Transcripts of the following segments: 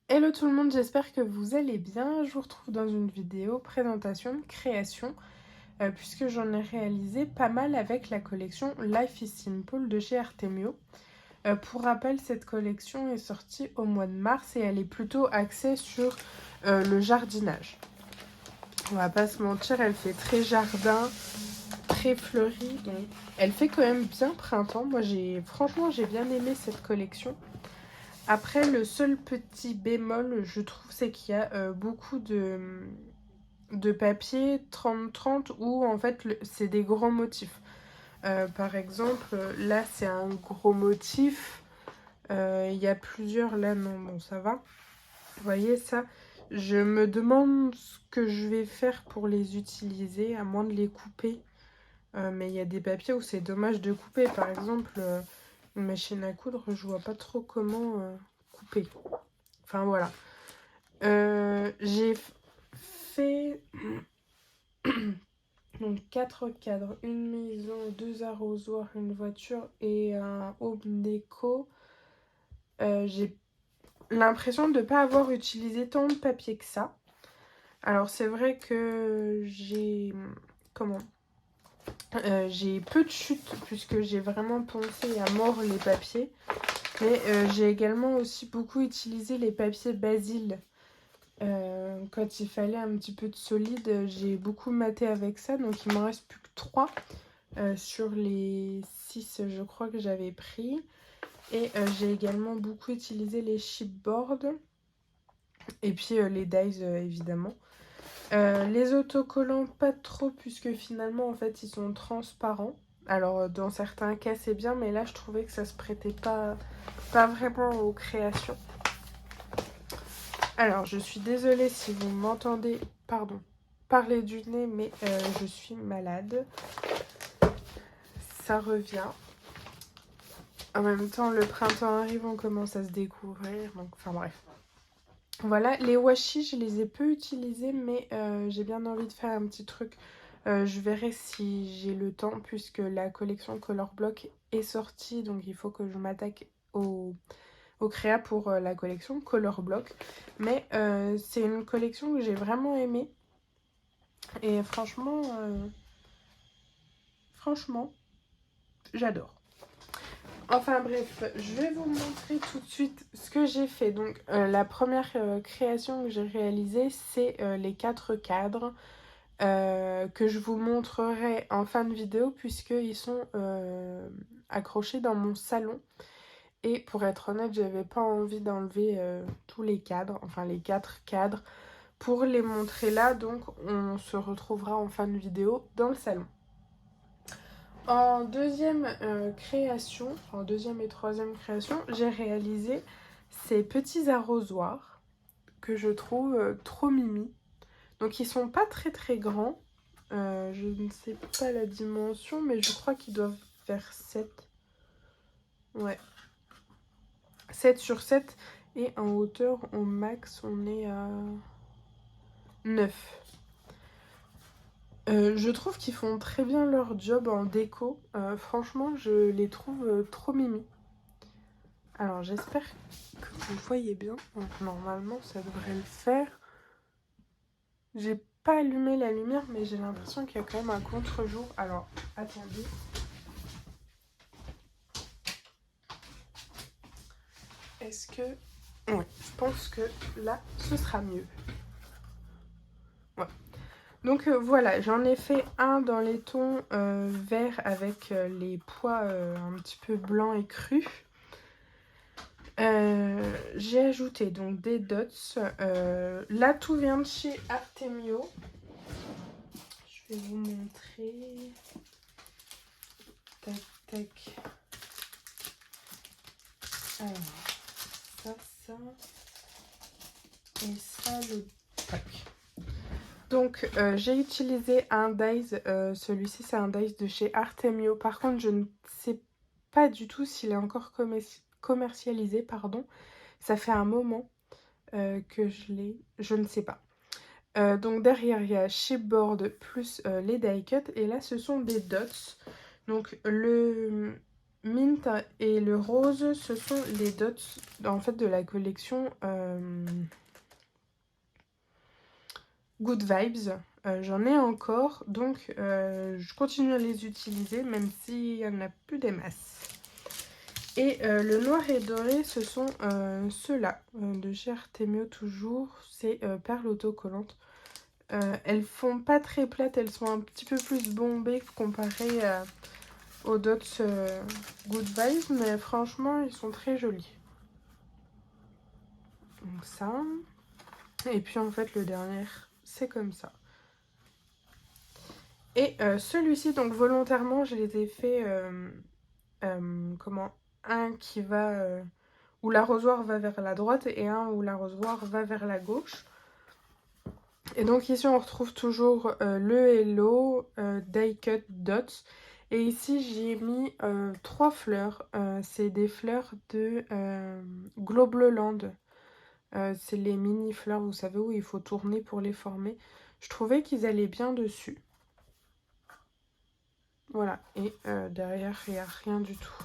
Hello tout le monde, j'espère que vous allez bien. Je vous retrouve dans une vidéo présentation, création, puisque j'en ai réalisé pas mal avec la collection Life is Simple de chez Artemio. Pour rappel, cette collection est sortie au mois de mars et elle est plutôt axée sur le jardinage. On va pas se mentir, elle fait très jardin, très fleuri, donc elle fait quand même bien printemps. Moi franchement j'ai bien aimé cette collection. Après, le seul petit bémol, je trouve, c'est qu'il y a beaucoup de papier 30-30 où en fait c'est des gros motifs. Par exemple, là c'est un gros motif. Il y a plusieurs là, non, bon ça va. Vous voyez ça? Je me demande ce que je vais faire pour les utiliser, à moins de les couper. Mais il y a des papiers où c'est dommage de couper. Par exemple, une machine à coudre, je vois pas trop comment couper. Enfin voilà. J'ai fait donc 4 cadres, une maison, 2 arrosoirs, une voiture et un home déco. J'ai l'impression de ne pas avoir utilisé tant de papier que ça. Alors c'est vrai que j'ai... Comment j'ai peu de chutes puisque j'ai vraiment poncé à mort les papiers. Mais j'ai également aussi beaucoup utilisé les papiers Basil. Quand il fallait un petit peu de solide, j'ai beaucoup maté avec ça. Donc il m'en reste plus que 3 sur les 6 je crois que j'avais pris. Et j'ai également beaucoup utilisé les chipboards. Et puis les dies évidemment. Les autocollants pas trop puisque finalement en fait ils sont transparents. Alors dans certains cas c'est bien mais là je trouvais que ça se prêtait pas vraiment aux créations. Alors, je suis désolée si vous m'entendez, pardon, parler du nez, mais je suis malade. Ça revient. En même temps, le printemps arrive, on commence à se découvrir, donc enfin bref. Voilà, les washi, je les ai peu utilisés, mais j'ai bien envie de faire un petit truc. Je verrai si j'ai le temps, puisque la collection Color Block est sortie, donc il faut que je m'attaque au créa pour la collection Color Block. Mais c'est une collection que j'ai vraiment aimée. Et franchement, j'adore. Enfin bref, je vais vous montrer tout de suite ce que j'ai fait. Donc la première création que j'ai réalisée, c'est les 4 cadres que je vous montrerai en fin de vidéo puisqu'ils sont accrochés dans mon salon. Et pour être honnête, j'avais pas envie d'enlever tous les cadres, enfin les 4 cadres, pour les montrer là. Donc on se retrouvera en fin de vidéo dans le salon. En deuxième création, en deuxième et troisième création, j'ai réalisé ces petits arrosoirs que je trouve trop mimi. Donc ils sont pas très grands. Je ne sais pas la dimension, mais je crois qu'ils doivent faire 7. Ouais. 7 sur 7. Et en hauteur, au max, on est à 9. Je trouve qu'ils font très bien leur job en déco. Franchement, je les trouve trop mimi. Alors, j'espère que vous voyez bien. Donc, normalement, ça devrait le faire. J'ai pas allumé la lumière, mais j'ai l'impression qu'il y a quand même un contre-jour. Alors, attendez. Est-ce que... Ouais, je pense que là, ce sera mieux. Ouais. Donc voilà, j'en ai fait un dans les tons verts avec les pois un petit peu blancs et crus. J'ai ajouté donc des dots. Là, tout vient de chez Artemio. Je vais vous montrer. Tac, tac. Alors, ça. Et ça, le tac. Donc, j'ai utilisé un dies. Celui-ci, c'est un dies de chez Artemio. Par contre, je ne sais pas du tout s'il est encore commercialisé, pardon. Ça fait un moment que je l'ai, je ne sais pas. Donc derrière il y a chipboard plus les die cut et là ce sont des dots. Donc le mint et le rose, ce sont les dots en fait de la collection Good Vibes. J'en ai encore, donc je continue à les utiliser même s'il n'y en a plus des masses. Et le noir et doré, ce sont ceux-là, de chez Artemio toujours, c'est perles autocollantes. Elles font pas très plates, elles sont un petit peu plus bombées comparées aux dots Good Vibes, mais franchement, ils sont très jolis. Donc ça. Et puis en fait, le dernier, c'est comme ça. Et celui-ci, donc volontairement, je les ai fait, comment, un qui va, où l'arrosoir va vers la droite et un où l'arrosoir va vers la gauche. Et donc ici, on retrouve toujours le Hello Die Cut Dots. Et ici, j'ai mis 3 fleurs. C'est des fleurs de Globloland. C'est les mini fleurs, vous savez, où il faut tourner pour les former. Je trouvais qu'ils allaient bien dessus. Voilà, et derrière, il n'y a rien du tout.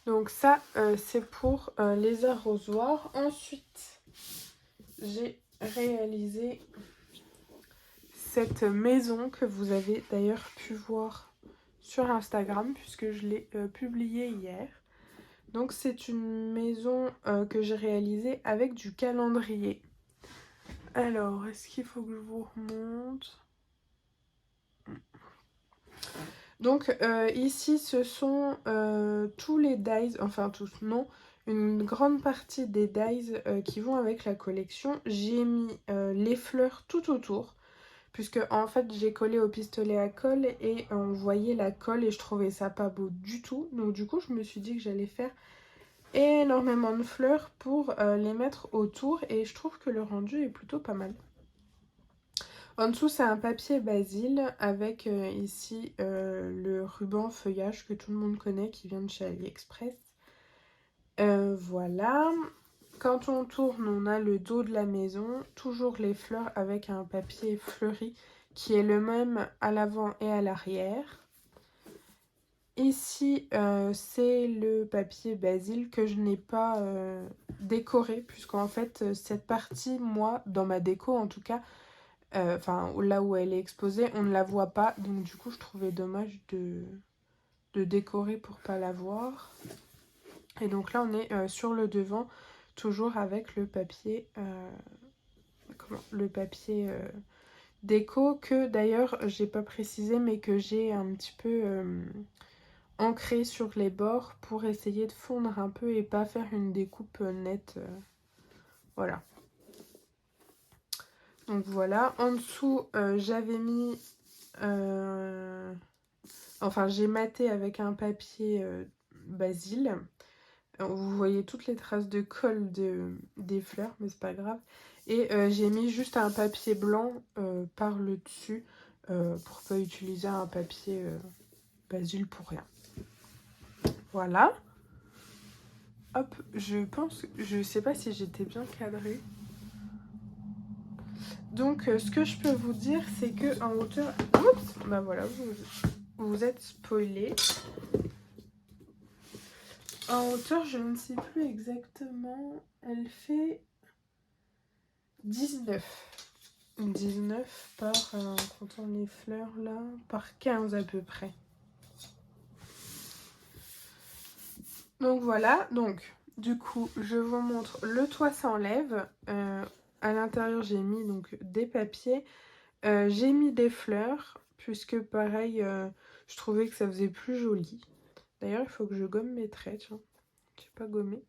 Donc ça, c'est pour les arrosoirs. Ensuite, j'ai réalisé cette maison que vous avez d'ailleurs pu voir sur Instagram, puisque je l'ai publiée hier. Donc c'est une maison que j'ai réalisée avec du calendrier. Alors, est-ce qu'il faut que je vous remonte ? Donc ici, ce sont tous les dies, enfin tous, non, une grande partie des dies qui vont avec la collection. J'ai mis les fleurs tout autour, puisque en fait j'ai collé au pistolet à colle et on voyait la colle et je trouvais ça pas beau du tout. Donc du coup, je me suis dit que j'allais faire énormément de fleurs pour les mettre autour et je trouve que le rendu est plutôt pas mal. En dessous, c'est un papier basil avec ici le ruban feuillage que tout le monde connaît qui vient de chez AliExpress. Voilà. Quand on tourne, on a le dos de la maison. Toujours les fleurs avec un papier fleuri qui est le même à l'avant et à l'arrière. Ici, c'est le papier basil que je n'ai pas décoré, puisqu'en fait, cette partie, moi, dans ma déco en tout cas, enfin là où elle est exposée, on ne la voit pas. Donc du coup, je trouvais dommage de décorer pour pas la voir. Et donc là, on est sur le devant, toujours avec le papier, déco, que d'ailleurs, j'ai pas précisé, mais que j'ai un petit peu ancré sur les bords pour essayer de fondre un peu et pas faire une découpe nette. Voilà. Donc voilà, en dessous, j'avais mis... enfin, j'ai maté avec un papier basil. Vous voyez toutes les traces de colle des fleurs, mais c'est pas grave. Et j'ai mis juste un papier blanc par le dessus pour pas utiliser un papier basil pour rien. Voilà. Hop, je pense, je sais pas si j'étais bien cadrée. Donc ce que je peux vous dire, c'est que en hauteur... Oups, bah voilà, vous êtes spoilé. En hauteur, je ne sais plus exactement. Elle fait 19. 19 par, comptons les fleurs là, par 15 à peu près. Donc voilà, donc du coup, je vous montre, le toit s'enlève. À l'intérieur, j'ai mis donc des papiers. J'ai mis des fleurs, puisque pareil, je trouvais que ça faisait plus joli. D'ailleurs, il faut que je gomme mes traits, tiens. J'ai pas gommé.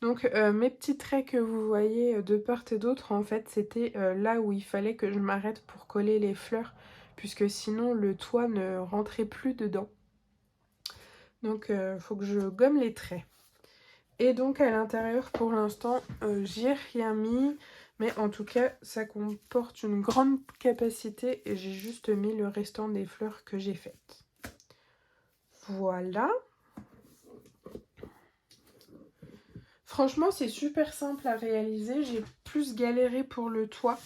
Donc mes petits traits que vous voyez de part et d'autre, en fait, c'était là où il fallait que je m'arrête pour coller les fleurs, puisque sinon le toit ne rentrait plus dedans. Donc il faut que je gomme les traits. Et donc à l'intérieur, pour l'instant, j'ai rien mis, mais en tout cas, ça comporte une grande capacité et j'ai juste mis le restant des fleurs que j'ai faites. Voilà. Franchement, c'est super simple à réaliser. J'ai plus galéré pour le toit,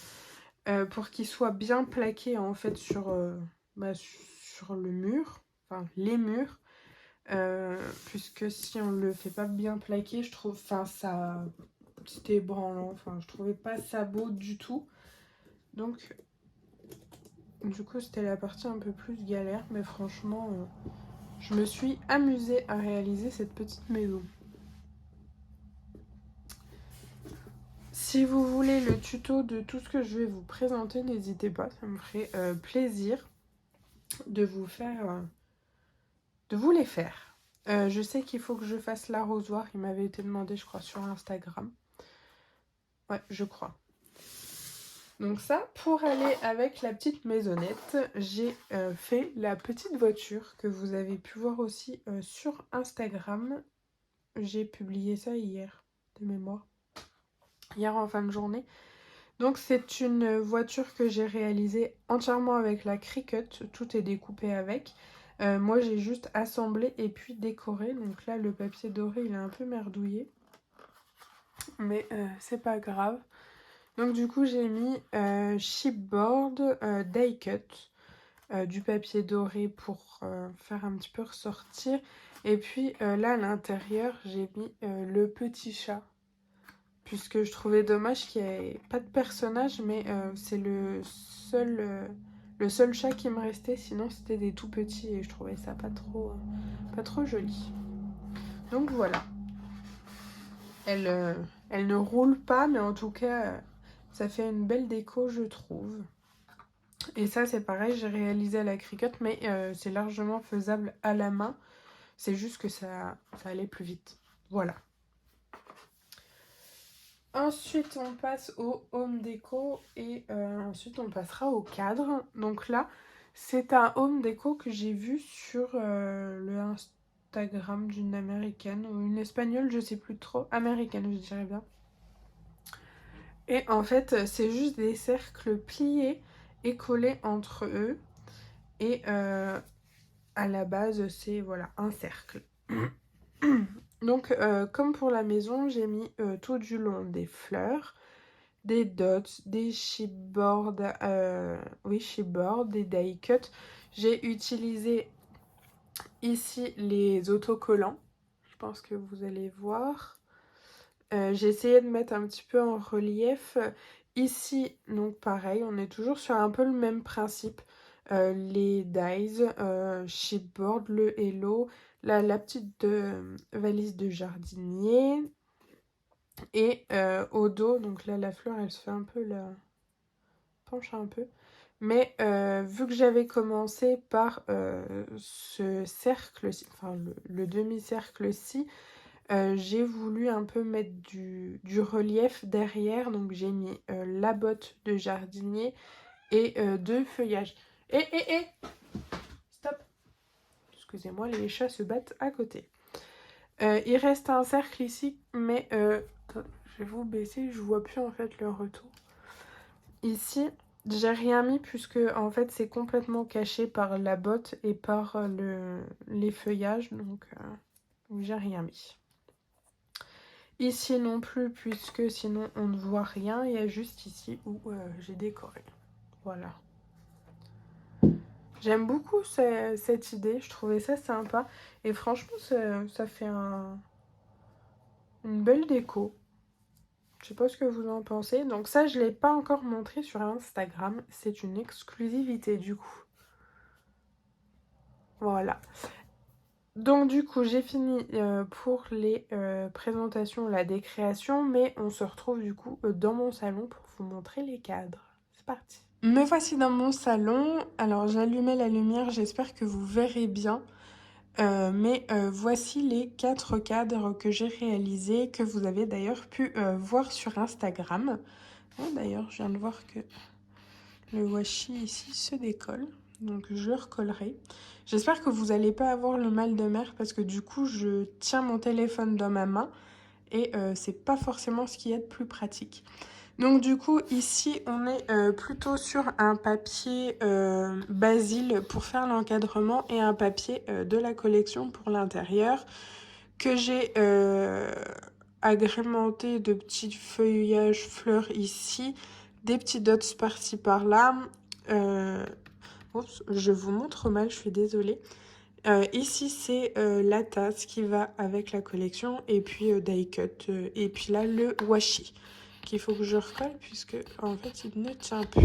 pour qu'il soit bien plaqué en fait sur sur le mur, enfin les murs, puisque si on le fait pas bien plaquer, je trouve, enfin ça, c'était ébranlant, enfin je trouvais pas ça beau du tout. Donc du coup c'était la partie un peu plus galère, mais franchement je me suis amusée à réaliser cette petite maison. Si vous voulez le tuto de tout ce que je vais vous présenter, n'hésitez pas, ça me ferait plaisir de vous les faire. Je sais qu'il faut que je fasse l'arrosoir, il m'avait été demandé je crois sur Instagram. Ouais, je crois. Donc ça, pour aller avec la petite maisonnette, j'ai fait la petite voiture que vous avez pu voir aussi sur Instagram. J'ai publié ça hier, de mémoire. Hier en fin de journée. Donc c'est une voiture que j'ai réalisée entièrement avec la Cricut. Tout est découpé avec. Moi j'ai juste assemblé et puis décoré. Donc là le papier doré il est un peu merdouillé. Mais c'est pas grave. Donc du coup j'ai mis chipboard die cut, du papier doré pour faire un petit peu ressortir. Et puis là à l'intérieur j'ai mis le petit chat. Puisque je trouvais dommage qu'il n'y ait pas de personnage, mais c'est le seul chat qui me restait. Sinon c'était des tout petits et je trouvais ça pas trop joli. Donc voilà. Elle ne roule pas, mais en tout cas, ça fait une belle déco, je trouve. Et ça, c'est pareil, j'ai réalisé à la Cricut, mais c'est largement faisable à la main. C'est juste que ça allait plus vite. Voilà. Ensuite, on passe au home déco et ensuite, on passera au cadre. Donc là, c'est un home déco que j'ai vu sur le Instagram d'une américaine ou une espagnole, je sais plus trop. Américaine, je dirais bien. Et en fait, c'est juste des cercles pliés et collés entre eux. Et à la base, c'est voilà, un cercle. Donc, comme pour la maison, j'ai mis tout du long des fleurs, des dots, des chipboards, chipboards, des die cut. J'ai utilisé ici les autocollants. Je pense que vous allez voir. J'ai essayé de mettre un petit peu en relief. Ici, donc pareil, on est toujours sur un peu le même principe. Les dies, chipboard, le hello, la petite valise de jardinier. Et au dos, donc là la fleur elle se fait un peu penche un peu. Mais vu que j'avais commencé par ce cercle-ci, enfin le demi-cercle-ci, j'ai voulu un peu mettre du relief derrière. Donc j'ai mis la botte de jardinier et deux feuillages. Et stop! Excusez-moi, les chats se battent à côté. Il reste un cercle ici, mais je vais vous baisser, je vois plus en fait le retour. Ici, j'ai rien mis puisque en fait c'est complètement caché par la botte et par les feuillages, donc j'ai rien mis. Ici non plus puisque sinon on ne voit rien, il y a juste ici où j'ai décoré. Voilà. J'aime beaucoup cette idée, je trouvais ça sympa et franchement ça fait une belle déco. Je sais pas ce que vous en pensez. Donc ça, je ne l'ai pas encore montré sur Instagram. C'est une exclusivité du coup. Voilà. Donc du coup, j'ai fini pour les présentations, la décréation. Mais on se retrouve du coup dans mon salon pour vous montrer les cadres. C'est parti. Me voici dans mon salon. Alors j'allumais la lumière, j'espère que vous verrez bien. Voici les 4 cadres que j'ai réalisés, que vous avez d'ailleurs pu voir sur Instagram. Oh, d'ailleurs, je viens de voir que le washi ici se décolle, donc je le recollerai. J'espère que vous n'allez pas avoir le mal de mer parce que du coup, je tiens mon téléphone dans ma main et c'est pas forcément ce qu'il y a de plus pratique. Donc du coup, ici, on est plutôt sur un papier Basil pour faire l'encadrement et un papier de la collection pour l'intérieur que j'ai agrémenté de petits feuillages fleurs ici, des petits dots par-ci par-là. Oups, je vous montre mal, je suis désolée. Ici, c'est la tasse qui va avec la collection, et puis die cut, et puis là, le washi, qu'il faut que je recolle, puisque en fait, il ne tient plus.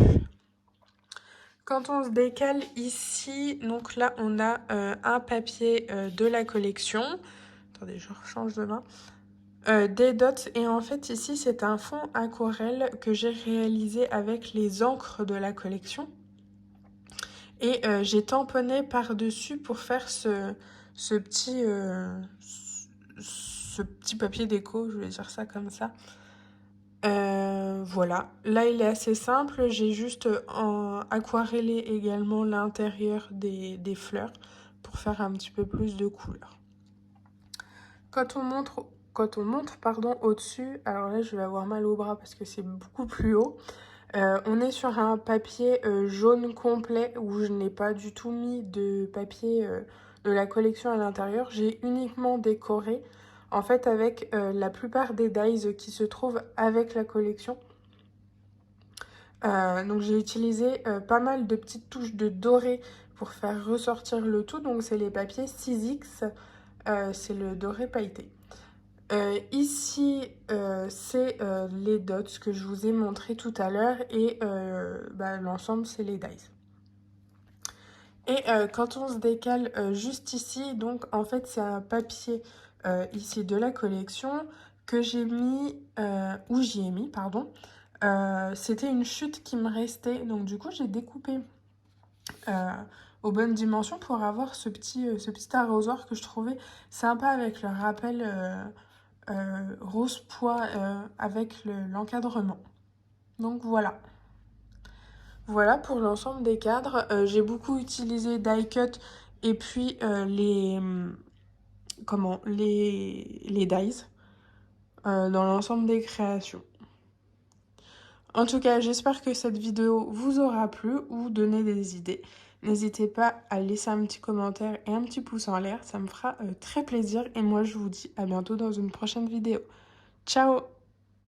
Quand on se décale ici, donc là, on a un papier de la collection. Attendez, je rechange de main. Des dots, et en fait, ici, c'est un fond aquarelle que j'ai réalisé avec les encres de la collection. Et j'ai tamponné par-dessus pour faire ce petit papier déco, je vais dire ça comme ça. Voilà, là il est assez simple, j'ai juste aquarellé également l'intérieur des fleurs pour faire un petit peu plus de couleur. Quand on montre pardon, au-dessus, alors là je vais avoir mal au bras parce que c'est beaucoup plus haut. On est sur un papier jaune complet où je n'ai pas du tout mis de papier de la collection à l'intérieur. J'ai uniquement décoré en fait avec la plupart des dies qui se trouvent avec la collection. Donc j'ai utilisé pas mal de petites touches de doré pour faire ressortir le tout. Donc c'est les papiers 6X, c'est le doré pailleté. Ici, c'est les dots que je vous ai montré tout à l'heure, et l'ensemble, c'est les dies. Et quand on se décale juste ici, donc en fait, c'est un papier ici de la collection que j'ai mis, ou j'y ai mis, pardon. C'était une chute qui me restait, donc du coup, j'ai découpé aux bonnes dimensions pour avoir ce petit arrosoir que je trouvais sympa avec le rappel rose pois avec l'encadrement. Donc voilà. Voilà pour l'ensemble des cadres. J'ai beaucoup utilisé die cut et puis les dies dans l'ensemble des créations. En tout cas, j'espère que cette vidéo vous aura plu ou donné des idées. N'hésitez pas à laisser un petit commentaire et un petit pouce en l'air, ça me fera très plaisir. Et moi, je vous dis à bientôt dans une prochaine vidéo. Ciao!